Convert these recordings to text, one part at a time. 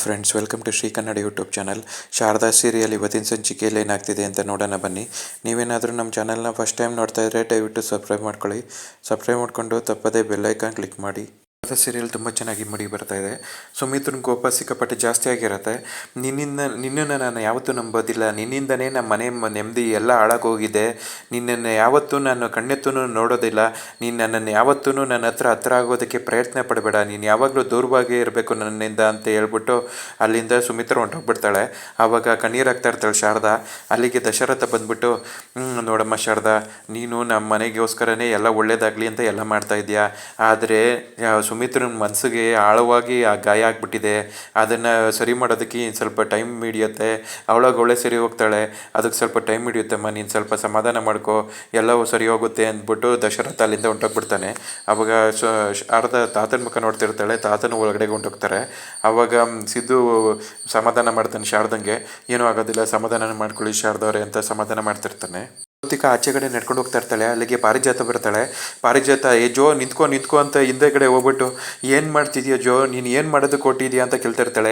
Friends, welcome to Shri Kannada YouTube channel. Sharada serial ಇವತ್ತಿನ ಸಂಚಿಕೆಯಲ್ಲಿ ಏನಾಗ್ತಿದೆ ಅಂತ ನೋಡೋಣ ಬನ್ನಿ. ನೀವೇನಾದರೂ ನಮ್ಮ ಚಾನಲ್ನ ಫಸ್ಟ್ ಟೈಮ್ ನೋಡ್ತಾ ಇದ್ದರೆ ದಯವಿಟ್ಟು ಸಬ್ಸ್ಕ್ರೈಬ್ ಮಾಡ್ಕೊಳ್ಳಿ. ಸಬ್ಸ್ಕ್ರೈಬ್ ಮಾಡಿಕೊಂಡು ತಪ್ಪದೇ ಬೆಲ್ಲೈಕಾನ್ ಕ್ಲಿಕ್ ಮಾಡಿ. ಸೀರಿಯಲ್ ತುಂಬ ಚೆನ್ನಾಗಿ ಮೂಡಿ ಬರ್ತಾ ಇದೆ. ಸುಮಿತ್ರನ ಕೋಪ ಸಿಕ್ಕಾಪಟ್ಟೆ ಜಾಸ್ತಿ ಆಗಿರುತ್ತೆ. ನಿನ್ನನ್ನು ನಾನು ಯಾವತ್ತೂ ನಂಬೋದಿಲ್ಲ, ನಿನ್ನಿಂದನೇ ನಮ್ಮ ಮನೆ ನೆಮ್ಮದಿ ಎಲ್ಲ ಹಾಳಾಗೋಗಿದೆ. ನಿನ್ನನ್ನು ಯಾವತ್ತೂ ನಾನು ಕಣ್ಣೆತ್ತೂ ನೋಡೋದಿಲ್ಲ. ನೀನು ನನ್ನನ್ನು ಯಾವತ್ತೂ ನನ್ನ ಹತ್ರ ಆಗೋದಕ್ಕೆ ಪ್ರಯತ್ನ ಪಡಬೇಡ. ನೀನು ಯಾವಾಗಲೂ ದೂರವಾಗಿ ಇರಬೇಕು ನನ್ನಿಂದ ಅಂತ ಹೇಳ್ಬಿಟ್ಟು ಅಲ್ಲಿಂದ ಸುಮಿತ್ರ ಹೊಂಟೋಗ್ಬಿಡ್ತಾಳೆ. ಆವಾಗ ಕಣ್ಣೀರು ಹಾಕ್ತಾ ಇರ್ತಾಳೆ ಶಾರದಾ. ಅಲ್ಲಿಗೆ ದಶರಥ ಬಂದ್ಬಿಟ್ಟು, ನೋಡಮ್ಮ ಶಾರದಾ, ನೀನು ನಮ್ಮ ಮನೆಗೋಸ್ಕರನೇ ಎಲ್ಲ ಒಳ್ಳೇದಾಗಲಿ ಅಂತ ಎಲ್ಲ ಮಾಡ್ತಾ ಇದೆಯಾ. ಆದರೆ ಸುಮಿತ್ರನ ಮನಸ್ಸಿಗೆ ಆಳವಾಗಿ ಆ ಗಾಯ ಆಗಿಬಿಟ್ಟಿದೆ. ಅದನ್ನು ಸರಿ ಮಾಡೋದಕ್ಕೆ ಸ್ವಲ್ಪ ಟೈಮ್ ಹಿಡಿಯುತ್ತೆ. ಅವಳೇ ಸರಿ ಹೋಗ್ತಾಳೆ. ಅದಕ್ಕೆ ಸ್ವಲ್ಪ ಟೈಮ್ ಹಿಡಿಯುತ್ತಮ್ಮ, ನೀನು ಸ್ವಲ್ಪ ಸಮಾಧಾನ ಮಾಡ್ಕೋ, ಎಲ್ಲವೂ ಸರಿ ಹೋಗುತ್ತೆ ಅಂದ್ಬಿಟ್ಟು ದಶರಥ ಅಲ್ಲಿಂದ ಹೊಂಟೋಗ್ಬಿಡ್ತಾನೆ. ಆವಾಗ ಶಾರದಾ ತಾತನ ಮುಖ ನೋಡ್ತಿರ್ತಾಳೆ. ತಾತನ ಒಳಗಡೆ ಹೊಂಟೋಗ್ತಾರೆ. ಆವಾಗ ಸಿದ್ದು ಸಮಾಧಾನ ಮಾಡ್ತಾನೆ ಶಾರದಂಗೆ. ಏನೂ ಆಗೋದಿಲ್ಲ, ಸಮಾಧಾನ ಮಾಡ್ಕೊಳ್ಳಿ ಶಾರದವ್ರೆ ಅಂತ ಸಮಾಧಾನ ಮಾಡ್ತಿರ್ತಾನೆ. ಜ್ಯೋತಿಕ ಆಚೆ ಕಡೆ ನಡ್ಕೊಂಡು ಹೋಗ್ತಾ ಇರ್ತಾಳೆ. ಅಲ್ಲಿಗೆ ಪಾರಿಜಾತ ಬರ್ತಾಳೆ. ಪಾರಿಜಾತ, ಜೋ ನಿಂತ್ಕೋ ಅಂತ ಹಿಂದೆ ಕಡೆ ಹೋಗ್ಬಿಟ್ಟು, ಏನು ಮಾಡ್ತಿದ್ಯಾ ಜೋ, ನೀನು ಏನು ಮಾಡೋದಕ್ಕೆ ಕೊಟ್ಟಿದ್ಯಾ ಅಂತ ಕೇಳ್ತಿರ್ತಾಳೆ.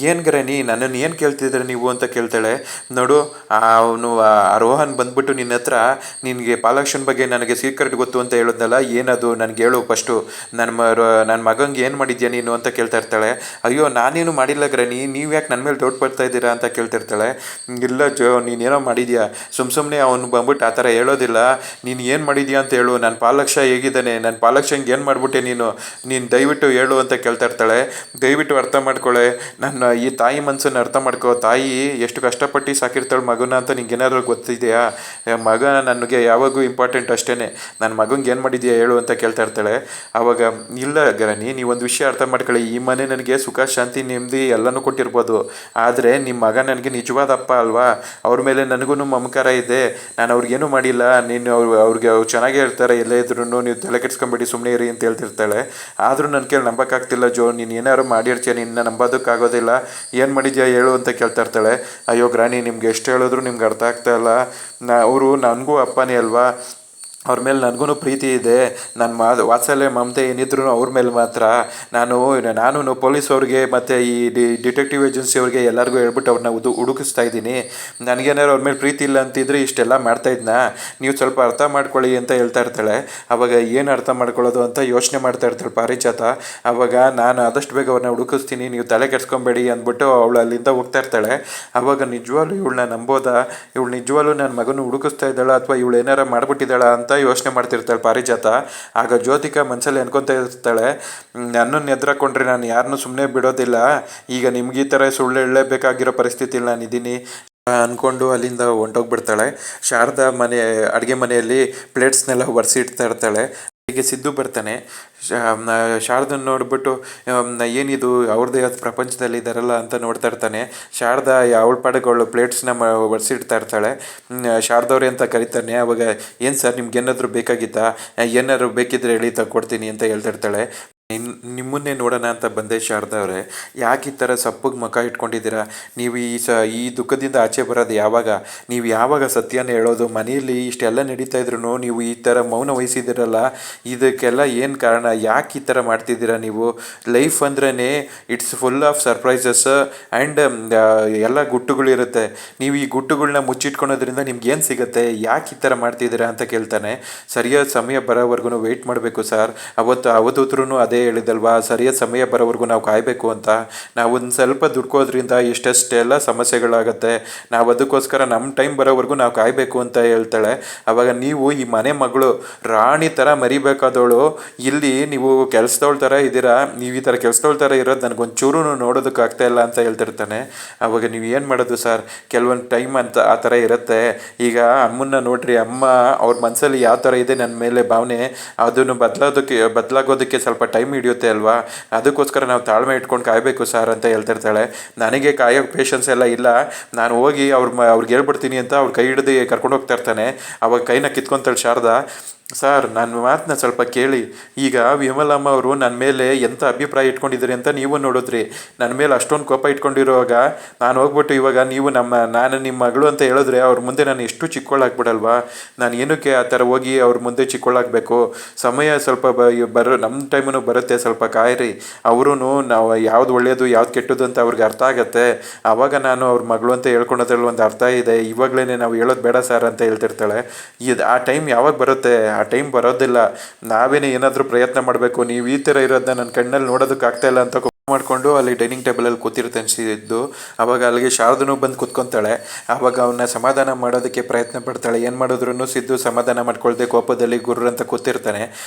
ಏನು ನನ್ನನ್ನು ಏನು ಕೇಳ್ತಿದ್ರೆ ನೀವು ಅಂತ ಕೇಳ್ತಾಳೆ. ನೋಡು, ಅವನು ರೋಹನ್ ಬಂದ್ಬಿಟ್ಟು ನಿನ್ನ ಹತ್ರ ನಿನಗೆ ಪಾಲಾಕ್ಷನ್ ಬಗ್ಗೆ ನನಗೆ ಸೀಕ್ರೆಟ್ ಗೊತ್ತು ಅಂತ ಹೇಳೋದಲ್ಲ, ಏನದು ನನಗೆ ಹೇಳು ಫಸ್ಟು. ನನ್ನ ಮಗಂಗೆ ಏನು ಮಾಡಿದ್ಯಾ ನೀನು ಅಂತ ಕೇಳ್ತಾ ಇರ್ತಾಳೆ. ಅಯ್ಯೋ, ನಾನೇನು ಮಾಡಿಲ್ಲ ಗ್ರಾನಿ, ನೀವು ಯಾಕೆ ನನ್ನ ಮೇಲೆ ಡೌಟ್ ಪಡ್ತಾ ಇದ್ದೀರಾ ಅಂತ ಕೇಳ್ತಿರ್ತಾಳೆ. ಇಲ್ಲ ಜೋ, ನೀನೇನೋ ಮಾಡಿದ್ಯಾ, ಸುಮ್ಮನೆ ಅವನು ಬಂದ್ಬಿಟ್ಟು ಆ ಥರ ಹೇಳೋದಿಲ್ಲ. ನೀನು ಏನು ಮಾಡಿದ್ಯಾ ಅಂತ ಹೇಳು. ನನ್ನ ಪಾಲಕ್ಷ ಹೇಗಿದ್ದಾನೆ, ನನ್ನ ಪಾಲಕ್ಷಂಗೆ ಏನು ಮಾಡಿಬಿಟ್ಟೆ ನೀನು ದಯವಿಟ್ಟು ಹೇಳು ಅಂತ ಕೇಳ್ತಾ ಇರ್ತಾಳೆ. ದಯವಿಟ್ಟು ಅರ್ಥ ಮಾಡ್ಕೊಳ್ಳೆ, ನನ್ನ ಈ ತಾಯಿ ಮನಸ್ಸನ್ನು ಅರ್ಥ ಮಾಡ್ಕೋ. ತಾಯಿ ಎಷ್ಟು ಕಷ್ಟಪಟ್ಟು ಸಾಕಿರ್ತಾಳೆ ಮಗನ ಅಂತ ನಿಂಗೇನಾದರೂ ಗೊತ್ತಿದೆಯಾ. ಮಗ ನನಗೆ ಯಾವಾಗೂ ಇಂಪಾರ್ಟೆಂಟ್ ಅಷ್ಟೇ. ನನ್ನ ಮಗಂಗೆ ಏನು ಮಾಡಿದ್ಯಾ ಹೇಳು ಅಂತ ಕೇಳ್ತಾ ಇರ್ತಾಳೆ. ಆವಾಗ, ಇಲ್ಲ ಗರಣಿ, ನೀವೊಂದು ವಿಷಯ ಅರ್ಥ ಮಾಡ್ಕೊಳ್ಳಿ. ಈ ಮನೆ ನನಗೆ ಸುಖ ಶಾಂತಿ ನೆಮ್ಮದಿ ಎಲ್ಲನೂ ಕೊಟ್ಟಿರ್ಬೋದು, ಆದರೆ ನಿಮ್ಮ ಮಗ ನನಗೆ ನಿಜವಾದ ಅಪ್ಪ ಅಲ್ವಾ. ಅವ್ರ ಮೇಲೆ ನನಗೂ ಮಮಕಾರ ಇದೆ. ನಾನು ಅವ್ರಿಗೇನು ಮಾಡಿಲ್ಲ. ನೀನು ಅವ್ರಿಗೆ ಚೆನ್ನಾಗೇ ಇರ್ತಾರೆ, ಎಲ್ಲೇ ಇದ್ರೂ ನೀವು ತಲೆ ಕೆಡ್ಸ್ಕೊಂಬೇಡಿ, ಸುಮ್ಮನೆ ಇರಿ ಅಂತ ಹೇಳ್ತಿರ್ತಾಳೆ. ಆದರೂ ನನ್ನ ಕೇಳಿ ನಂಬೋಕ್ಕಾಗ್ತಿಲ್ಲ ಜೋ, ನೀನು ಏನಾದ್ರು ಮಾಡಿರ್ತೀಯ, ನಿನ್ನ ನಂಬೋದಕ್ಕಾಗೋದಿಲ್ಲ, ಏನು ಮಾಡಿದ್ಯಾ ಹೇಳು ಅಂತ ಕೇಳ್ತಾ ಇರ್ತಾಳೆ. ಅಯ್ಯೋ ಗ್ರಾನಿ, ನಿಮ್ಗೆ ಎಷ್ಟು ಹೇಳಿದ್ರು ನಿಮ್ಗೆ ಅರ್ಥ ಆಗ್ತಾ ಇಲ್ಲ. ಅವರು ನನಗೂ ಅಪ್ಪನೇ ಅಲ್ವಾ, ಅವ್ರ ಮೇಲೆ ನನಗೂ ಪ್ರೀತಿ ಇದೆ. ನನ್ನ ವಾತ್ಸಲ್ಯ ಮಮತೆ ಏನಿದ್ರು ಅವ್ರ ಮೇಲೆ ಮಾತ್ರ. ನಾನು ಪೊಲೀಸ್ ಅವ್ರಿಗೆ ಮತ್ತು ಈ ಡಿಟೆಕ್ಟಿವ್ ಏಜೆನ್ಸಿ ಅವ್ರಿಗೆ ಎಲ್ಲರಿಗೂ ಹೇಳ್ಬಿಟ್ಟು ಅವ್ರನ್ನ ಹುಡುಕಿಸ್ತಾ ಇದ್ದೀನಿ. ನನಗೇನಾದ್ರು ಅವ್ರ ಮೇಲೆ ಪ್ರೀತಿ ಇಲ್ಲ ಅಂತಿದ್ರೆ ಇಷ್ಟೆಲ್ಲ ಮಾಡ್ತಾಯಿದ್ನಾ. ನೀವು ಸ್ವಲ್ಪ ಅರ್ಥ ಮಾಡ್ಕೊಳ್ಳಿ ಅಂತ ಹೇಳ್ತಾ ಇರ್ತಾಳೆ. ಆವಾಗ ಏನು ಅರ್ಥ ಮಾಡ್ಕೊಳ್ಳೋದು ಅಂತ ಯೋಚನೆ ಮಾಡ್ತಾ ಇರ್ತಾಳೆ ಪಾರಿಜಾತ. ಆವಾಗ, ನಾನು ಆದಷ್ಟು ಬೇಗ ಅವ್ರನ್ನ ಹುಡುಕಿಸ್ತೀನಿ, ನೀವು ತಲೆ ಕೆಡ್ಸ್ಕೊಬೇಡಿ ಅಂದ್ಬಿಟ್ಟು ಅವಳು ಅಲ್ಲಿಂದ ಹೋಗ್ತಾ ಇರ್ತಾಳೆ. ಆವಾಗ ನಿಜವಾಗ್ಲೂ ಇವಳನ್ನ ನಂಬೋದಾ, ಇವಳು ನಿಜವಾಗ್ಲೂ ನನ್ನ ಮಗನ ಹುಡುಕಿಸ್ತಾ ಇದ್ದಾಳ ಅಥವಾ ಇವಳು ಏನಾರ ಮಾಡಿಬಿಟ್ಟಿದ್ದಾಳ ಅಂತ ಯೋಚನೆ ಮಾಡ್ತಿರ್ತಾಳೆ ಪಾರಿಜಾತ. ಆಗ ಜ್ಯೋತಿಕ ಮನಸ್ಸಲ್ಲಿ ಅನ್ಕೊತಾ ಇರ್ತಾಳೆ, ನನ್ನನ್ನು ಎದುರಾಕೊಂಡ್ರೆ ನಾನು ಯಾರನ್ನೂ ಸುಮ್ಮನೆ ಬಿಡೋದಿಲ್ಲ. ಈಗ ನಿಮ್ಗೆ ಈ ಥರ ಸುಳ್ಳು ಹೇಳಲೇಬೇಕಾಗಿರೋ ಪರಿಸ್ಥಿತಿಯಲ್ಲಿ ನಾನಿದ್ದೀನಿ ಅಂದ್ಕೊಂಡು ಅಲ್ಲಿಂದ ಹೊಂಟೋಗ್ಬಿಡ್ತಾಳೆ. ಶಾರದಾ ಅಡುಗೆ ಮನೆಯಲ್ಲಿ ಪ್ಲೇಟ್ಸ್ನೆಲ್ಲ ಒರೆಸಿಡ್ತಾ ಇರ್ತಾಳೆ. ಹೀಗೆ ಸಿದ್ದು ಬರ್ತಾನೆ. ಶಾರದನ್ನ ನೋಡ್ಬಿಟ್ಟು, ಏನಿದು ಅವ್ರದ್ದೇ ಆದ ಪ್ರಪಂಚದಲ್ಲಿ ಇದ್ದಾರಲ್ಲ ಅಂತ ನೋಡ್ತಾ ಇರ್ತಾನೆ. ಶಾರದಾ ಅವಳ ಪಾಡಗಳು ಪ್ಲೇಟ್ಸ್ನ ಒರೆಸಿಡ್ತಾ ಇರ್ತಾಳೆ. ಶಾರದವ್ರೆ ಅಂತ ಕರಿತಾನೆ. ಅವಾಗ, ಏನು ಸರ್, ನಿಮ್ಗೆ ಏನಾದರೂ ಬೇಕಾಗಿತ್ತಾ, ಏನಾದ್ರು ಬೇಕಿದ್ರೆ ಹೇಳಿ ತಗೊಡ್ತೀನಿ ಅಂತ ಹೇಳ್ತಿರ್ತಾಳೆ. ನಿಮ್ಮನ್ನೇ ನೋಡೋಣ ಅಂತ ಬಂದೆ ಶಾರದಾ ಅವರೇ, ಯಾಕೆ ಈ ಥರ ಸಪ್ಪಗೆ ಮುಖ ಇಟ್ಕೊಂಡಿದ್ದೀರಾ. ನೀವು ಈ ದುಃಖದಿಂದ ಆಚೆ ಬರೋದು ಯಾವಾಗ, ನೀವು ಯಾವಾಗ ಸತ್ಯನ ಹೇಳೋದು. ಮನೆಯಲ್ಲಿ ಇಷ್ಟೆಲ್ಲ ನಡೀತಾ ಇದ್ರು ನೀವು ಈ ಥರ ಮೌನ ವಹಿಸಿದ್ದೀರಲ್ಲ, ಇದಕ್ಕೆಲ್ಲ ಏನು ಕಾರಣ, ಯಾಕೆ ಈ ಥರ ಮಾಡ್ತಿದ್ದೀರಾ ನೀವು. ಲೈಫ್ ಅಂದ್ರೇ it's full of surprises and ಎಲ್ಲ ಗುಟ್ಟುಗಳಿರುತ್ತೆ. ನೀವು ಈ ಗುಟ್ಟುಗಳನ್ನ ಮುಚ್ಚಿಟ್ಕೊಳೋದ್ರಿಂದ ನಿಮ್ಗೆ ಏನು ಸಿಗುತ್ತೆ, ಯಾಕೆ ಈ ಥರ ಮಾಡ್ತಿದ್ದೀರಾ ಅಂತ ಕೇಳ್ತಾನೆ. ಸರಿಯಾದ ಸಮಯ ಬರೋವರೆಗೂ ವೆಯ್ಟ್ ಮಾಡಬೇಕು ಸರ್. ಅವತ್ತೂ ಅದೇ ಹೇಳಿದಲ್ವಾ, ಸರಿಯಾದ ಸಮಯ ಬರೋವರೆಗೂ ನಾವು ಕಾಯಬೇಕು ಅಂತ. ನಾವು ಒಂದು ಸ್ವಲ್ಪ ದುಡ್ಕೋದ್ರಿಂದ ಎಷ್ಟೆಲ್ಲ ಸಮಸ್ಯೆಗಳಾಗತ್ತೆ. ನಾವು ಅದಕ್ಕೋಸ್ಕರ ನಮ್ಮ ಟೈಮ್ ಬರೋವರೆಗೂ ನಾವು ಕಾಯಬೇಕು ಅಂತ ಹೇಳ್ತಾಳೆ. ಆವಾಗ, ನೀವು ಈ ಮನೆ ಮಗಳು ರಾಣಿ ಥರ ಮರಿಬೇಕಾದವಳು, ಇಲ್ಲಿ ನೀವು ಕೆಲಸದವಳ ಥರ ಇದ್ದೀರಾ. ನೀವು ಈ ಥರ ಕೆಲಸದವಳ ಥರ ಇರೋದು ನನಗೊಂಚೂರು ನೋಡೋದಕ್ಕಾಗ್ತಾ ಇಲ್ಲ ಅಂತ ಹೇಳ್ತಿರ್ತಾನೆ. ಆವಾಗ, ನೀವು ಏನು ಮಾಡೋದು ಸರ್, ಕೆಲವೊಂದು ಟೈಮ್ ಅಂತ ಆ ಥರ ಇರುತ್ತೆ. ಈಗ ಅಮ್ಮನ್ನ ನೋಡ್ರಿ, ಅಮ್ಮ ಅವ್ರ ಮನಸ್ಸಲ್ಲಿ ಯಾವ ಥರ ಇದೆ ನನ್ನ ಮೇಲೆ ಭಾವನೆ, ಅದನ್ನು ಬದಲಾಗೋದಕ್ಕೆ ಸ್ವಲ್ಪ ಟೈಮ್ ಹಿಡಿಯುತ್ತೆ ಅಲ್ವಾ. ಅದಕ್ಕೋಸ್ಕರ ನಾವು ತಾಳ್ಮೆ ಇಟ್ಕೊಂಡು ಕಾಯಬೇಕು ಸರ್ ಅಂತ ಹೇಳ್ತಿರ್ತಾಳೆ. ನನಗೆ ಕಾಯೋಕ್ಕೆ ಪೇಷನ್ಸ್ ಎಲ್ಲ ಇಲ್ಲ, ನಾನು ಹೋಗಿ ಅವ್ರಿಗೆ ಹೇಳ್ಬಿಡ್ತೀನಿ ಅಂತ ಅವ್ರ ಕೈ ಹಿಡಿದು ಕರ್ಕೊಂಡು ಹೋಗ್ತಾ ಇರ್ತಾನೆ. ಅವಾಗ ಕೈನ ಕಿತ್ಕೊತಾಳೆ ಶಾರದಾ. ಸರ್ ನನ್ನ ಮಾತನ್ನ ಸ್ವಲ್ಪ ಕೇಳಿ. ಈಗ ವಿಮಲಮ್ಮ ಅವರು ನನ್ನ ಮೇಲೆ ಎಂಥ ಅಭಿಪ್ರಾಯ ಇಟ್ಕೊಂಡಿದ್ದೀರಿ ಅಂತ ನೀವು ನೋಡಿದ್ರಿ. ನನ್ನ ಮೇಲೆ ಅಷ್ಟೊಂದು ಕೋಪ ಇಟ್ಕೊಂಡಿರುವಾಗ ನಾನು ಹೋಗ್ಬಿಟ್ಟು ಇವಾಗ ನೀವು ನಾನು ನಿಮ್ಮ ಮಗಳು ಅಂತ ಹೇಳಿದ್ರೆ ಅವ್ರ ಮುಂದೆ ನಾನು ಎಷ್ಟು ಚಿಕ್ಕೋಳಾಗ್ಬಿಡಲ್ವಾ? ನಾನು ಏನಕ್ಕೆ ಆ ಥರ ಹೋಗಿ ಅವ್ರ ಮುಂದೆ ಚಿಕ್ಕೋಳಾಗಬೇಕು? ಸಮಯ ಸ್ವಲ್ಪ ನಮ್ಮ ಟೈಮೂ ಬರುತ್ತೆ, ಸ್ವಲ್ಪ ಕಾಯಿರಿ. ಅವರೂ ನಾವು ಯಾವ್ದು ಒಳ್ಳೆಯದು ಯಾವ್ದು ಕೆಟ್ಟದ್ದು ಅಂತ ಅವ್ರಿಗೆ ಅರ್ಥ ಆಗತ್ತೆ. ಆವಾಗ ನಾನು ಅವ್ರ ಮಗಳು ಅಂತ ಹೇಳ್ಕೊಳೋದ್ರಲ್ಲಿ ಒಂದು ಅರ್ಥ ಇದೆ. ಇವಾಗಲೇ ನಾವು ಹೇಳೋದು ಬೇಡ ಸರ್ ಅಂತ ಹೇಳ್ತಿರ್ತಾಳೆ. ಆ ಟೈಮ್ ಯಾವಾಗ ಬರುತ್ತೆ? ಆ ಟೈಮ್ ಬರೋದಿಲ್ಲ. ನಾವೇನೇ ಏನಾದರೂ ಪ್ರಯತ್ನ ಮಾಡಬೇಕು. ನೀವು ಈ ಥರ ಇರೋದನ್ನ ನನ್ನ ಕಣ್ಣಲ್ಲಿ ನೋಡೋದಕ್ಕೆ ಇಲ್ಲ ಅಂತ ಮಾಡಿಕೊಂಡು ಅಲ್ಲಿ ಡೈನಿಂಗ್ ಟೇಬಲಲ್ಲಿ ಕೂತಿರ್ತಾನೆ ಸಿದ್ದು. ಆವಾಗ ಅಲ್ಲಿಗೆ ಶಾರದನೂ ಬಂದು ಕೂತ್ಕೊತಾಳೆ. ಆವಾಗ ಅವನ್ನ ಸಮಾಧಾನ ಮಾಡೋದಕ್ಕೆ ಪ್ರಯತ್ನ ಪಡ್ತಾಳೆ. ಏನು ಮಾಡಿದ್ರು ಸಿದ್ದು ಸಮಾಧಾನ ಮಾಡ್ಕೊಳ್ದೆ ಕೋಪದಲ್ಲಿ ಗುರ್ರ ಅಂತ ಕೂತಿರ್ತಾನೆ.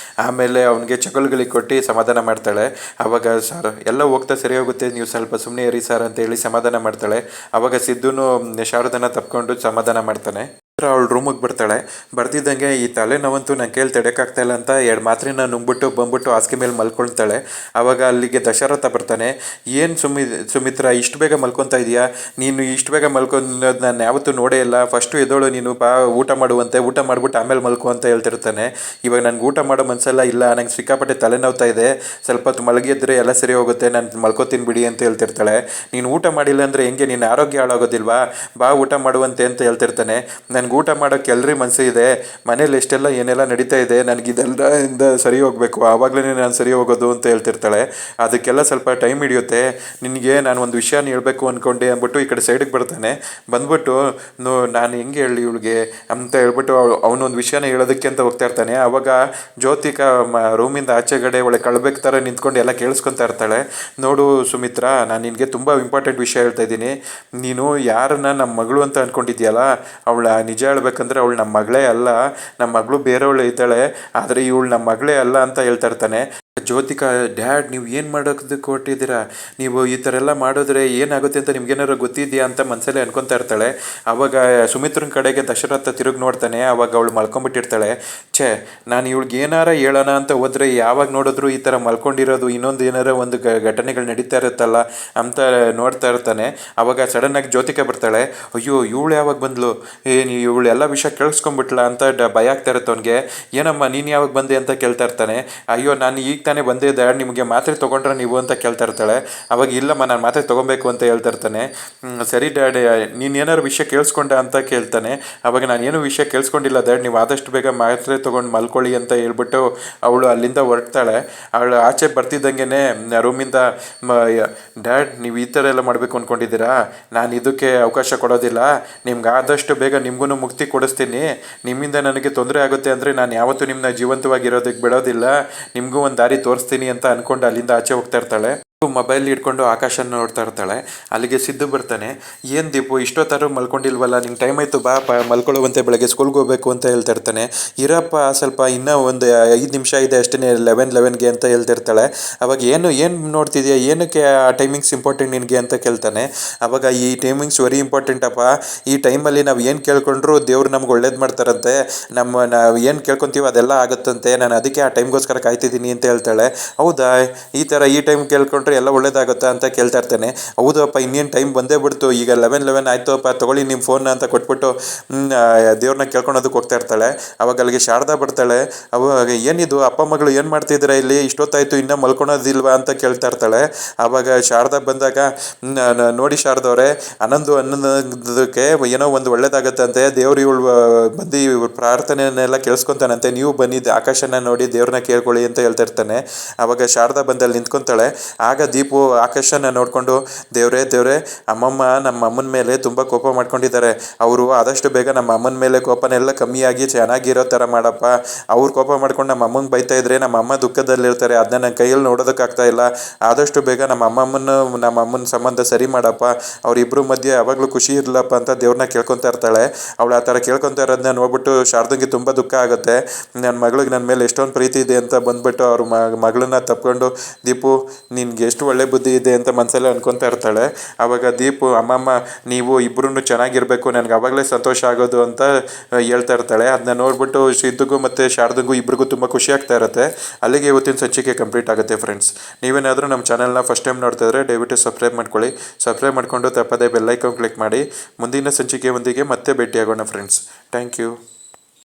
ಆಮೇಲೆ ಅವನಿಗೆ ಚಕಲ್ಗಳಿಗೆ ಕೊಟ್ಟು ಸಮಾಧಾನ ಮಾಡ್ತಾಳೆ. ಆವಾಗ ಸರ್ ಎಲ್ಲ ಹೋಗ್ತಾ ಸರಿ ಹೋಗುತ್ತೆ, ನೀವು ಸ್ವಲ್ಪ ಸುಮ್ಮನೆ ಇರಿ ಸರ್ ಅಂತ ಹೇಳಿ ಸಮಾಧಾನ ಮಾಡ್ತಾಳೆ. ಆವಾಗ ಸಿದ್ದುನು ಶಾರದನ ತಪ್ಕೊಂಡು ಸಮಾಧಾನ ಮಾಡ್ತಾನೆ. ಅವಳು ರೂಮಿಗೆ ಬರ್ತಾಳೆ. ಬರ್ತಿದ್ದಂಗೆ ಈ ತಲೆನೋವಂತೂ ನನ್ನ ಕೈಯಲ್ಲಿ ತಡೆಯೋಕ್ಕಾಗ್ತಾ ಇಲ್ಲ ಅಂತ 2 ಮಾತ್ರೆನ ನುಂಗ್ಬಿಟ್ಟು ಬಂದ್ಬಿಟ್ಟು ಹಾಸಿಗೆ ಮೇಲೆ ಮಲ್ಕೊಳ್ತಾಳೆ. ಆವಾಗ ಅಲ್ಲಿಗೆ ದಶರಥ ಬರ್ತಾನೆ. ಏನು ಸುಮಿತ್ರಾ ಇಷ್ಟು ಬೇಗ ಮಲ್ಕೊತಾ ಇದೆಯಾ? ನೀನು ಇಷ್ಟು ಬೇಗ ಮಲ್ಕೊಳ್ಳೋದು ನಾನು ಯಾವತ್ತೂ ನೋಡೇ ಇಲ್ಲ. ಫಸ್ಟು ಎದ್ದೋಳು ನೀನು ಊಟ ಮಾಡುವಂತೆ, ಊಟ ಮಾಡಿಬಿಟ್ಟು ಆಮೇಲೆ ಮಲ್ಕೊ ಅಂತ ಹೇಳ್ತಿರ್ತಾನೆ. ಇವಾಗ ನನಗೆ ಊಟ ಮಾಡೋ ಮನಸ್ಸೆಲ್ಲ ಇಲ್ಲ, ನಂಗೆ ಸಿಕ್ಕಾಪಟ್ಟೆ ತಲೆನೋವ್ತಾ ಇದೆ, ಸ್ವಲ್ಪ ಹೊತ್ತು ಮಲಗಿದ್ರೆ ಎಲ್ಲ ಸರಿ ಹೋಗುತ್ತೆ, ನಾನು ಮಲ್ಕೋತೀನಿ ಬಿಡಿ ಅಂತ ಹೇಳ್ತಿರ್ತಾಳೆ. ನೀನು ಊಟ ಮಾಡಿಲ್ಲ ಅಂದರೆ ಹೆಂಗೆ, ನಿನ್ನ ಆರೋಗ್ಯ ಹಾಳಾಗೋದಿಲ್ವಾ? ಬಾ ಊಟ ಮಾಡುವಂತೆ ಅಂತ ಹೇಳ್ತಿರ್ತಾನೆ. ನನಗೆ ಊಟ ಮಾಡೋಕ್ಕೆ ಎಲ್ಲರಿ ಮನಸ್ಸು ಇದೆ, ಮನೇಲಿ ಎಷ್ಟೆಲ್ಲ ಏನೆಲ್ಲ ನಡೀತಾ ಇದೆ, ನನಗಿದೆಲ್ಲದಿಂದ ಸರಿ ಹೋಗಬೇಕು, ಆವಾಗಲೇ ನಾನು ಸರಿ ಹೋಗೋದು ಅಂತ ಹೇಳ್ತಿರ್ತಾಳೆ. ಅದಕ್ಕೆಲ್ಲ ಸ್ವಲ್ಪ ಟೈಮ್ ಹಿಡಿಯುತ್ತೆ. ನಿನಗೆ ನಾನು ಒಂದು ವಿಷಯನ ಹೇಳಬೇಕು ಅಂದ್ಕೊಂಡೆ ಅಂದ್ಬಿಟ್ಟು ಈ ಕಡೆ ಸೈಡಿಗೆ ಬರ್ತಾನೆ. ಬಂದ್ಬಿಟ್ಟು ನಾನು ಹೆಂಗೆ ಹೇಳಿ ಇವಳಿಗೆ ಅಂತ ಹೇಳ್ಬಿಟ್ಟು ಅವನೊಂದು ವಿಷಯನ ಹೇಳೋದಕ್ಕೆ ಅಂತ ಹೋಗ್ತಾ ಇರ್ತಾನೆ. ಆವಾಗ ಜ್ಯೋತಿಕಾ ರೂಮಿಂದ ಆಚೆಗಡೆ ಒಳ್ಳೆ ಕಳ್ಬೇಕು ಥರ ನಿಂತ್ಕೊಂಡು ಎಲ್ಲ ಕೇಳಿಸ್ಕೊತಾ ಇರ್ತಾಳೆ. ನೋಡು ಸುಮಿತ್ರಾ, ನಾನು ನಿನಗೆ ತುಂಬ ಇಂಪಾರ್ಟೆಂಟ್ ವಿಷಯ ಹೇಳ್ತಾ ಇದ್ದೀನಿ. ನೀನು ಯಾರನ್ನ ನಮ್ಮ ಮಗಳು ಅಂತ ಅಂದ್ಕೊಂಡಿದ್ಯಲ್ಲ, ಅವಳ ನಿಜ ಹೇಳ್ಬೇಕಂದ್ರೆ ಅವಳು ನಮ್ಮ ಮಗಳೇ ಅಲ್ಲ. ನಮ್ಮ ಮಗಳು ಬೇರೆಯವಳು ಇದ್ದಾಳೆ, ಆದರೆ ಇವಳು ನಮ್ಮ ಮಗಳೇ ಅಲ್ಲ ಅಂತ ಹೇಳ್ತಾ ಇರ್ತಾನೆ. ಜ್ಯೋತಿಕಾ, ಡ್ಯಾಡ್ ನೀವು ಏನು ಮಾಡೋದಕ್ಕೆ ಹೊರಟಿದ್ದೀರಾ? ನೀವು ಈ ಥರ ಎಲ್ಲ ಮಾಡಿದ್ರೆ ಏನಾಗುತ್ತೆ ಅಂತ ನಿಮ್ಗೇನಾರು ಗೊತ್ತಿದೆಯಾ ಅಂತ ಮನಸ್ಸಲ್ಲೇ ಅನ್ಕೊತಾ ಇರ್ತಾಳೆ. ಆವಾಗ ಸುಮಿತ್ರನ ಕಡೆಗೆ ದಶರಥ ತಿರುಗಿ ನೋಡ್ತಾನೆ. ಆವಾಗ ಅವಳು ಮಲ್ಕೊಂಡ್ಬಿಟ್ಟಿರ್ತಾಳೆ. ನಾನು ಇವಳಿಗೆ ಏನಾರ ಹೇಳೋಣ ಅಂತ ಹೋದರೆ ಯಾವಾಗ ನೋಡಿದ್ರು ಈ ಥರ ಮಲ್ಕೊಂಡಿರೋದು, ಇನ್ನೊಂದು ಏನಾರ ಒಂದು ಘಟನೆಗಳು ನಡೀತಾ ಇರುತ್ತಲ್ಲ ಅಂತ ನೋಡ್ತಾ ಇರ್ತಾನೆ. ಆವಾಗ ಸಡನ್ನಾಗಿ ಜ್ಯೋತಿಕಾ ಬರ್ತಾಳೆ. ಅಯ್ಯೋ ಇವಳು ಯಾವಾಗ ಬಂದ್ಲು, ಇವಳು ಎಲ್ಲ ವಿಷಯ ಕೇಳಿಸ್ಕೊಂಡ್ಬಿಟ್ಲ ಅಂತ ಭಯ ಆಗ್ತಾ ಇರುತ್ತೆ ಅವನಿಗೆ. ಏನಮ್ಮ ನೀನು ಯಾವಾಗ ಬಂದೆ ಅಂತ ಕೇಳ್ತಾ ಇರ್ತಾನೆ. ಅಯ್ಯೋ ನಾನು ಈಗ ತಾನೇ ಬಂದೆ ಡ್ಯಾಡ್, ನಿಮಗೆ ಮಾತ್ರೆ ತೊಗೊಂಡ್ರೆ ನೀವು ಅಂತ ಕೇಳ್ತಾ ಇರ್ತಾಳೆ. ಅವಾಗ ಇಲ್ಲಮ್ಮ ನಾನು ಮಾತ್ರೆ ತೊಗೊಬೇಕು ಅಂತ ಹೇಳ್ತಾ ಇರ್ತಾನೆ. ಸರಿ ಡ್ಯಾಡ್, ನೀನು ಏನಾರು ವಿಷಯ ಕೇಳಿಸ್ಕೊಂಡ ಅಂತ ಕೇಳ್ತಾನೆ. ಅವಾಗ ನಾನು ಏನು ವಿಷಯ ಕೇಳಿಸ್ಕೊಂಡಿಲ್ಲ ಡ್ಯಾಡ್, ನೀವು ಆದಷ್ಟು ಬೇಗ ಮಾತ್ರೆ ತೊಗೊಂಡು ಮಲ್ಕೊಳ್ಳಿ ಅಂತ ಹೇಳ್ಬಿಟ್ಟು ಅವಳು ಅಲ್ಲಿಂದ ಹೊರಡ್ತಾಳೆ. ಅವಳು ಆಚೆ ಬರ್ತಿದ್ದಂಗೆ ರೂಮಿಂದ ಡ್ಯಾಡ್ ನೀವು ಈ ಥರ ಎಲ್ಲ ಮಾಡಬೇಕು ಅಂದ್ಕೊಂಡಿದ್ದೀರಾ? ನಾನು ಇದಕ್ಕೆ ಅವಕಾಶ ಕೊಡೋದಿಲ್ಲ. ನಿಮ್ಗೆ ಆದಷ್ಟು ಬೇಗ ನಿಮಗೂ ಮುಕ್ತಿ ಕೊಡಿಸ್ತೀನಿ. ನಿಮ್ಮಿಂದ ನನಗೆ ತೊಂದರೆ ಆಗುತ್ತೆ ಅಂದರೆ ನಾನು ಯಾವತ್ತೂ ನಿಮ್ಮನ್ನ ಜೀವಂತವಾಗಿರೋದಕ್ಕೆ ಬಿಡೋದಿಲ್ಲ, ನಿಮಗೂ ಒಂದು ದಾರಿ ತೋರಿಸ್ತೀನಿ ಅಂತ ಅಂದ್ಕೊಂಡು ಅಲ್ಲಿಂದ ಆಚೆ ಹೋಗ್ತಾ ಇರ್ತಾಳೆ. ಮೊಬೈಲ್ ಇಟ್ಕೊಂಡು ಆಕಾಶನ ನೋಡ್ತಾ ಇರ್ತಾಳೆ. ಅಲ್ಲಿಗೆ ಸಿದ್ದು ಬರ್ತಾನೆ. ಏನು ದೀಪು ಇಷ್ಟೊತ್ತಾರು ಮಲ್ಕೊಂಡಿಲ್ವಲ್ಲ, ನಿಂಗೆ ಟೈಮ್ ಆಯಿತು, ಬಾ ಮಲ್ಕೊಳ್ಳುವಂತೆ, ಬೆಳಗ್ಗೆ ಸ್ಕೂಲ್ಗೆ ಹೋಗ್ಬೇಕು ಅಂತ ಹೇಳ್ತಾ ಇರ್ತಾನೆ. ಇರಪ್ಪ ಸ್ವಲ್ಪ ಇನ್ನೂ ಒಂದು 5 ನಿಮಿಷ ಇದೆ ಅಷ್ಟೇ, 11ಗೆ ಅಂತ ಹೇಳ್ತಿರ್ತಾಳೆ. ಅವಾಗ ಏನು ನೋಡ್ತಿದ್ಯಾ, ಏನಕ್ಕೆ ಆ ಟೈಮಿಂಗ್ಸ್ ಇಂಪಾರ್ಟೆಂಟ್ ನಿನಗೆ ಅಂತ ಕೇಳ್ತಾನೆ. ಅವಾಗ ಈ ಟೈಮಿಂಗ್ಸ್ ವೆರಿ ಇಂಪಾರ್ಟೆಂಟ್ ಅಪ್ಪ. ಈ ಟೈಮಲ್ಲಿ ನಾವು ಏನು ಕೇಳ್ಕೊಂಡ್ರು ದೇವ್ರು ನಮ್ಗೆ ಒಳ್ಳೇದು ಮಾಡ್ತಾರಂತೆ, ನಾವು ಏನು ಕೇಳ್ಕೊತೀವೋ ಅದೆಲ್ಲ ಆಗುತ್ತಂತೆ, ನಾನು ಅದಕ್ಕೆ ಆ ಟೈಮ್ಗೋಸ್ಕರ ಕಾಯ್ತಿದ್ದೀನಿ ಅಂತ ಹೇಳ್ತಾಳೆ. ಹೌದಾ, ಈ ಥರ ಈ ಟೈಮ್ ಕೇಳ್ಕೊಂಡ್ರೆ ಎಲ್ಲ ಒಳ್ಳೇದಾಗುತ್ತಾ ಅಂತ ಕೇಳ್ತಾ ಇರ್ತಾನೆ. ಹೌದು ಅಪ್ಪ, ಇನ್ನೇನು ಟೈಮ್ ಬಂದೇ ಬಿಡ್ತು, ಈಗ 11 ಆಯಿತು ಅಪ್ಪ, ತೊಗೊಳ್ಳಿ ನಿಮ್ಮ ಫೋನ್ ಅಂತ ಕೊಟ್ಬಿಟ್ಟು ದೇವ್ರನ್ನ ಕೇಳ್ಕೊಳೋದಕ್ಕೆ ಹೋಗ್ತಾ ಇರ್ತಾಳೆ. ಅವಾಗ ಅಲ್ಲಿಗೆ ಶಾರದಾ ಬರ್ತಾಳೆ. ಅವಾಗ ಏನಿದು ಅಪ್ಪ ಮಗಳು ಏನು ಮಾಡ್ತಿದ್ದೀರಾ ಇಲ್ಲಿ, ಇಷ್ಟೊತ್ತಾಯಿತು ಇನ್ನೂ ಮಲ್ಕೊಳೋದಿಲ್ವಾ ಅಂತ ಕೇಳ್ತಾ ಇರ್ತಾಳೆ. ಆವಾಗ ಶಾರದಾ ಬಂದಾಗ ನೋಡಿ ಶಾರದವ್ರೆ, ಅನ್ನೋದಕ್ಕೆ ಏನೋ ಒಂದು ಒಳ್ಳೇದಾಗತ್ತಂತೆ, ದೇವ್ರು ಇವಳು ಬಂದು ಇವ್ರ ಪ್ರಾರ್ಥನೆಯನ್ನೆಲ್ಲ ಕೇಳಿಸ್ಕೊತಾನಂತೆ, ನೀವು ಬಂದಿದ್ದು ಆಕಾಶನ ನೋಡಿ ದೇವ್ರನ್ನ ಕೇಳ್ಕೊಳ್ಳಿ ಅಂತ ಹೇಳ್ತಾ ಇರ್ತಾನೆ. ಆವಾಗ ಶಾರದಾ ಬಂದಲ್ಲಿ ನಿಂತ್ಕೊತಾಳೆ. ಆಗ ದೀಪು ಆಕಾಶನ ನೋಡಿಕೊಂಡು, ದೇವ್ರೇ ಅಮ್ಮಮ್ಮ ನಮ್ಮ ಅಮ್ಮನ ಮೇಲೆ ತುಂಬ ಕೋಪ ಮಾಡ್ಕೊಂಡಿದ್ದಾರೆ, ಅವರು ಆದಷ್ಟು ಬೇಗ ನಮ್ಮ ಅಮ್ಮನ ಮೇಲೆ ಕೋಪನೆಲ್ಲ ಕಮ್ಮಿಯಾಗಿ ಚೆನ್ನಾಗಿರೋ ಥರ ಮಾಡಪ್ಪ. ಅವ್ರು ಕೋಪ ಮಾಡ್ಕೊಂಡು ನಮ್ಮ ಅಮ್ಮಂಗೆ ಬೈತಾ ಇದ್ರೆ ನಮ್ಮ ಅಮ್ಮ ದುಃಖದಲ್ಲಿರ್ತಾರೆ, ಅದನ್ನ ನನ್ನ ಕೈಯಲ್ಲಿ ನೋಡೋದಕ್ಕಾಗ್ತಾ ಇಲ್ಲ. ಆದಷ್ಟು ಬೇಗ ನಮ್ಮ ಅಮ್ಮನ ಸಂಬಂಧ ಸರಿ ಮಾಡಪ್ಪ, ಅವರಿಬ್ಬರು ಮಧ್ಯೆ ಯಾವಾಗಲೂ ಖುಷಿ ಇರಲಪ್ಪ ಅಂತ ದೇವ್ರನ್ನ ಕೇಳ್ಕೊತಾ ಇರ್ತಾಳೆ. ಅವಳು ಆ ಥರ ಕೇಳ್ಕೊತಾ ಇರೋದನ್ನ ನೋಡ್ಬಿಟ್ಟು ಶಾರದಂಗೆ ತುಂಬ ದುಃಖ ಆಗುತ್ತೆ. ನನ್ನ ಮಗಳಿಗೆ ನನ್ನ ಮೇಲೆ ಎಷ್ಟೊಂದು ಪ್ರೀತಿ ಇದೆ ಅಂತ ಬಂದ್ಬಿಟ್ಟು ಅವ್ರ ಮಗಳನ್ನ ತಪ್ಕೊಂಡು, ದೀಪು ನಿನ್ಗೆ ಎಷ್ಟು ಒಳ್ಳೆ ಬುದ್ಧಿ ಇದೆ ಅಂತ ಮನಸ್ಸಲ್ಲೇ ಅನ್ಕೊತಾ ಇರ್ತಾಳೆ. ಆವಾಗ ದೀಪು, ಅಮ್ಮಮ್ಮ ನೀವು ಇಬ್ಬರೂ ಚೆನ್ನಾಗಿರಬೇಕು, ನನಗೆ ಆವಾಗಲೇ ಸಂತೋಷ ಆಗೋದು ಅಂತ ಹೇಳ್ತಾ ಇರ್ತಾಳೆ. ಅದನ್ನ ನೋಡ್ಬಿಟ್ಟು ಸಿದ್ದುಗೂ ಮತ್ತು ಶಾರದಂಗೂ ಇಬ್ಬರಿಗೂ ತುಂಬ ಖುಷಿ ಆಗ್ತಾ ಇರುತ್ತೆ. ಅಲ್ಲಿಗೆ ಇವತ್ತಿನ ಸಂಚಿಕೆ ಕಂಪ್ಲೀಟ್ ಆಗುತ್ತೆ ಫ್ರೆಂಡ್ಸ್. ನೀವೇನಾದರೂ ನಮ್ಮ ಚಾನಲ್ನ ಫಸ್ಟ್ ಟೈಮ್ ನೋಡ್ತಾ ಇದ್ದರೆ ದಯವಿಟ್ಟು ಸಬ್ಸ್ಕ್ರೈಬ್ ಮಾಡ್ಕೊಳ್ಳಿ. ಸಬ್ಸ್ಕ್ರೈಬ್ ಮಾಡಿಕೊಂಡು ತಪ್ಪದೇ ಬೆಲ್ಲೈಕಾನ್ ಕ್ಲಿಕ್ ಮಾಡಿ. ಮುಂದಿನ ಸಂಚಿಕೆಯೊಂದಿಗೆ ಮತ್ತೆ ಭೇಟಿಯಾಗೋಣ ಫ್ರೆಂಡ್ಸ್. Thank you.